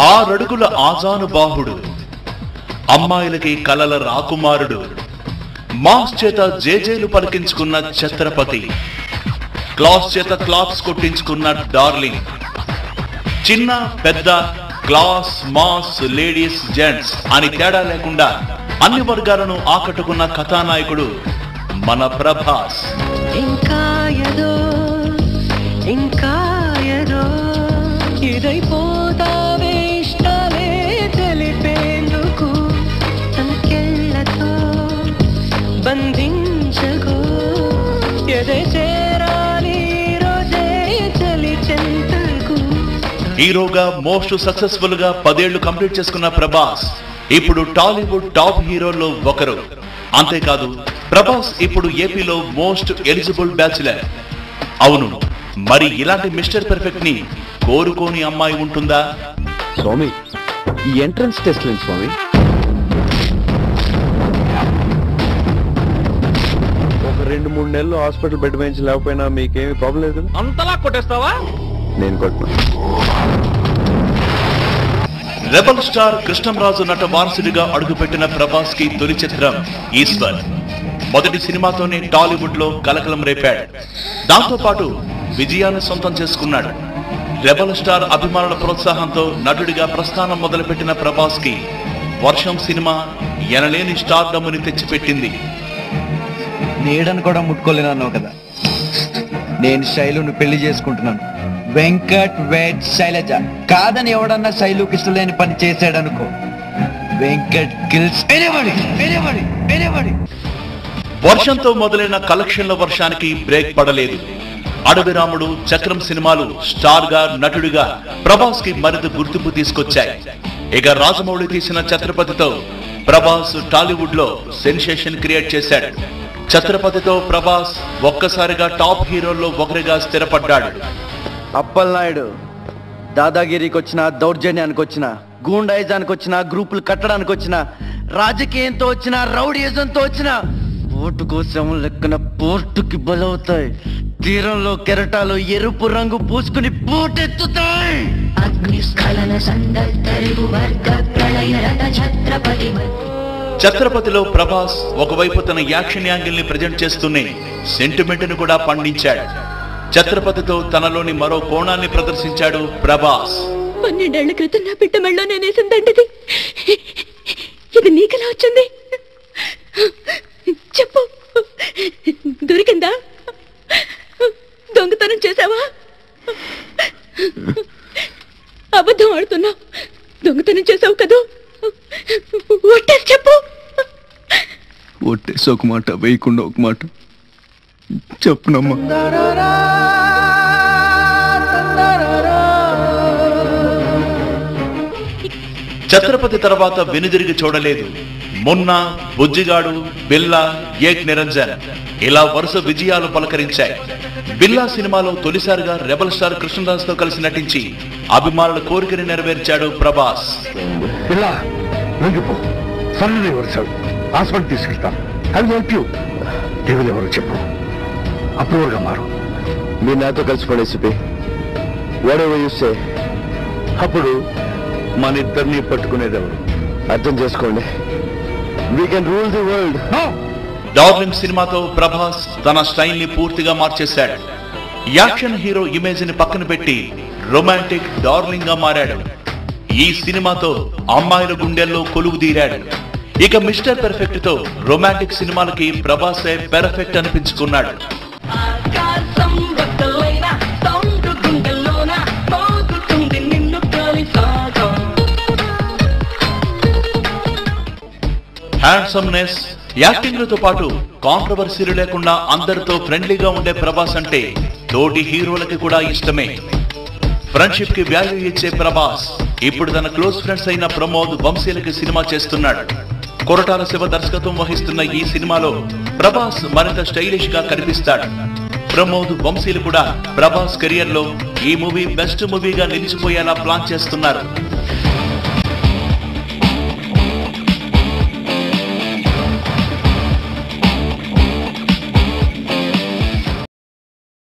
6 అడుగుల ఆజానుబాహుడు, అమ్మాయిలకి కలల రాకుమారుడు, మాస్ చేత జేజేలు పలికించుకున్న ఛత్రపతి, క్లాస్ చేత క్లాప్స్ కొట్టించుకున్న డార్లింగ్, చిన్న పెద్ద క్లాస్ మాస్ లేడీస్ జెంట్స్ అని తేడా లేకుండా అన్ని వర్గాలను ఆకట్టుకున్న కథానాయకుడు మన ప్రభాస్. హీరోగా మోస్ట్ సక్సెస్ఫుల్ గా 10 ఏళ్లు కంప్లీట్ చేసుకున్న ప్రభాస్ ఇప్పుడు టాలీవుడ్ టాప్ హీరోల్లో ఒకరు. అంతేకాదు ప్రభాస్ ఇప్పుడు ఏపీలో మోస్ట్ ఎలిజిబుల్ బ్యాచులర్. అవును, మరి ఇలాంటి మిస్టర్ పర్ఫెక్ట్ ని కోరుకోని అమ్మాయి ఉంటుందా? స్వామి, ఈ ఎంట్రన్స్ టెస్ట్ లేదు స్వామి. ఒక 2-3 నెలలు హాస్పిటల్ బెడ్ వేయించి లేకపోయినా మీకేమీ ప్రాబ్లం లేదు. అంతలా కొట్టేస్తావా? నేను కొట్టను. రెబల్ స్టార్ కృష్ణంరాజు నట వారసుడిగా అడుగుపెట్టిన ప్రభాస్ కి తొలి చిత్రం ఈశ్వర్. మొదటి సినిమాతోనే టాలీవుడ్ లో కలకలం రేపాడు. దాంతో పాటు విజయాన్ని సొంతం చేసుకున్నాడు. రెబల్ స్టార్ అభిమానుల ప్రోత్సాహంతో నటుడిగా ప్రస్థానం మొదలుపెట్టిన ప్రభాస్ కి వర్షం సినిమా ఎనలేని స్టార్ డమ్ముని తెచ్చిపెట్టింది. నీడను కూడా ముట్టుకోలేనన్నావు కదా. నేను శైలును పెళ్లి చేసుకుంటున్నాను. వెంకట్ వెడ్ శైలజ. కాదని ఎవడన్నా శైలుకి ఇష్టం లేని పని చేశాడనుకో, వెంకట్ కిల్స్ ఎనీబడీ. వర్షంతో మొదలైన కలెక్షన్ల వర్షానికి బ్రేక్ పడలేదు. అడవి రాముడు, చక్రం సినిమాలు స్టార్ గా నటుడిగా ప్రభాస్ కి మరింత గుర్తింపు తీసుకొచ్చాయి. ఇక రాజమౌళి తీసిన ఛత్రపతితో ప్రభాస్ టాలీవుడ్ లో సెన్సేషన్ క్రియేట్ చేశాడు. ఛత్రపతితో ప్రభాస్ ఒక్కసారిగా టాప్ హీరోల్లో ఒకరిగా స్థిరపడ్డాడు. అప్పలనాయుడు దాదాగిరికి వచ్చిన, దౌర్జన్యానికి వచ్చిన, గూండాయిజానికి వచ్చిన, గ్రూపులు కట్టడానికి వచ్చిన, రాజకీయంతో వచ్చిన, రౌడీయిజంతో వచ్చిన, ఓటు కోసం లెక్కన పోర్టుకి బలవుతాయి. తీరంలో కెరటాలు ఎరుపు రంగు పూసుకుని పోటెత్తుతాయి. ఛత్రపతిలో ప్రభాస్ ఒకవైపు తన యాక్షన్ యాంగిల్ ని ప్రజెంట్ చేస్తూనే సెంటిమెంట్ ను కూడా పండించాడు. ఛత్రపతితో తనలోని మరో కోణాన్ని ప్రదర్శించాడు ప్రభాస్. 12 ఏళ్ల క్రితం నా బిడ్డ మెళ్ళో నేనేసిందంటది. ఇది నీకెలా వచ్చింది? చెప్పు, దొరికిందా? దొంగతనం చేసావా? అబద్ధం ఆడుతున్నావు. దొంగతనం చేసావు కదూ? ఒట్టేసి చెప్పు. ఒట్టేసి ఒక మాట, వేయకుండా ఒక మాట చెప్పునమ్మా. ఛత్రపతి తర్వాత వెనుదిరిగి చూడలేదు. మొన్న బుజ్జిగాడు, బిల్లా, ఏక్ నిరంజన్ ఇలా వరుస విజయాలు పలకరించాయి. బిల్లా సినిమాలో తొలిసారిగా రెబల్ స్టార్ కృష్ణరాజ్ తో కలిసి నటించి అభిమానుల కోరికని నెరవేర్చాడు ప్రభాస్. హాస్పిటల్ తీసుకెళ్తాను. ఎవరు చెప్పు, అప్రూవర్గా మారు. మీరు నాతో కలిసిపోండి సిపి. Whatever you say. అప్పుడు మన ఇద్దరిని పట్టుకునేది ఎవరు? అర్థం చేసుకోండి. We can rule the world. Darling సినిమాతో ప్రభాస్ తన స్టైల్ ని పూర్తిగా మార్చేశాడు. యాక్షన్ హీరో ఇమేజ్ ని పక్కన పెట్టి రొమాంటిక్ డార్లింగ్ గా మారాడు. ఈ సినిమాతో అమ్మాయిల గుండెల్లో కొలువు తీరాడు. ఇక మిస్టర్ పర్ఫెక్ట్ తో రొమాంటిక్ సినిమాలకి ప్రభాసే పర్ఫెక్ట్ అనిపించుకున్నాడు. హ్యాండ్సమ్నెస్, యాక్టింగ్ తో పాటు కాంట్రవర్సీలు లేకుండా అందరితో ఫ్రెండ్లీగా ఉండే ప్రభాస్ అంటే తోటి హీరోలకి కూడా ఇష్టమే. ఫ్రెండ్షిప్ కి వాల్యూ ఇచ్చే ప్రభాస్ ఇప్పుడు తన క్లోజ్ ఫ్రెండ్స్ అయిన ప్రమోద్, వంశీలకి సినిమా చేస్తున్నాడు. కొరటాల శివ దర్శకత్వం వహిస్తున్న ఈ సినిమాలో ప్రభాస్ మరింత స్టైలిష్ గా కనిపిస్తాడు. ప్రమోద్, వంశీలు కూడా ప్రభాస్ కెరియర్ లో ఈ మూవీ బెస్ట్ మూవీగా నిలిచిపోయేలా ప్లాన్ చేస్తున్నారు.